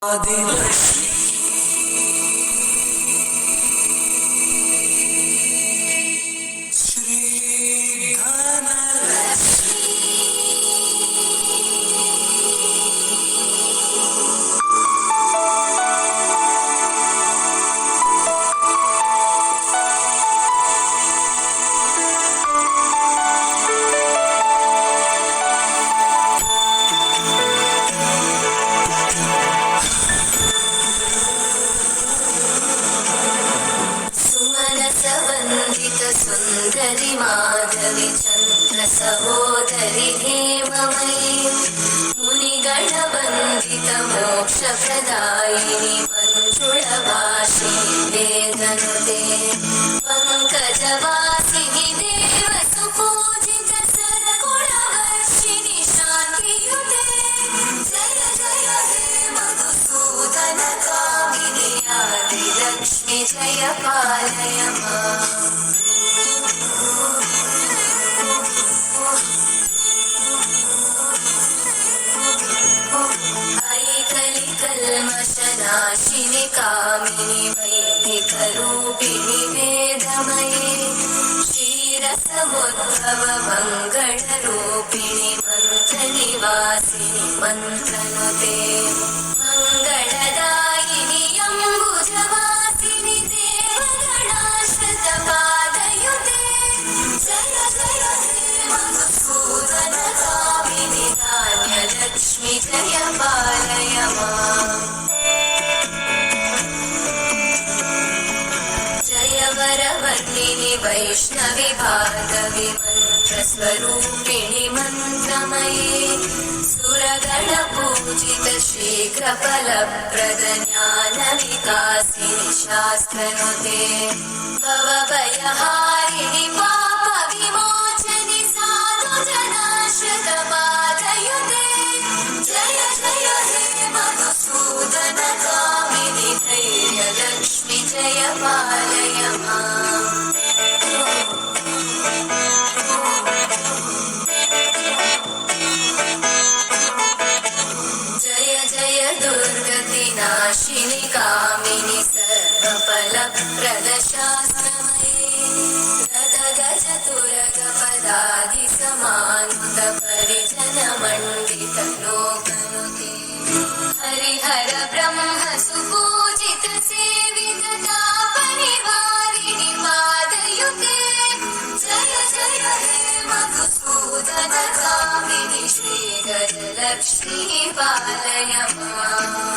आदिलक्ष्मी श्री धनलक्ष्मी वंदित सुंदरी माधवी चंद्र सहोदरी हेममयी मुनिगण वंदित मोक्ष प्रदायिनी मंजुळभाषिणी वेदनुते पंकजवासिनी देव सुपूजित सर्वगुणवर्षिणि शान्तियुते जय जय हे मधुसूदन कामिनी आदिलक्ष्मी जय पालय माम् कल्मषनाशिनि कामिनि वैदिकरूपिणि वेदमये क्षीरसमुद्भव मङ्गलरूपिणि मन्त्रनिवासिनि मन्त्रनुते मङ्गलदायिनि अम्बुजवासिनि देवगणाश्रितपादयुते जय जय हे मधुसूदन कामिनि धान्यलक्ष्मी जय पालय माम् वरवर्णिनि वैष्णवि भार्गवि मन्त्रस्वरूपिणि मन्त्रमये सुरगणपूजित शीघ्रफलप्रद ज्ञानविकासिनि शास्त्रनुते भवभयहारिणि पापविमोचनि साधुजनाश्रितपादयुते जय जय हे मधुसूदन कामिनि धैर्यलक्ष्मी जय पालय माम् जय जय दुर्गतिनाशिनि कामिनि सर्वफलप्रद शास्त्रमये रथगजतुरगपदादिसमानुत परिजनमण्डित लोकनुते हरिहर ब्रह्म सुपूजित सेवित तापनिवारिणि पादयुते जय जय हे मधुसूदन कामिनि श्रीगजलक्ष्मी पालय माम्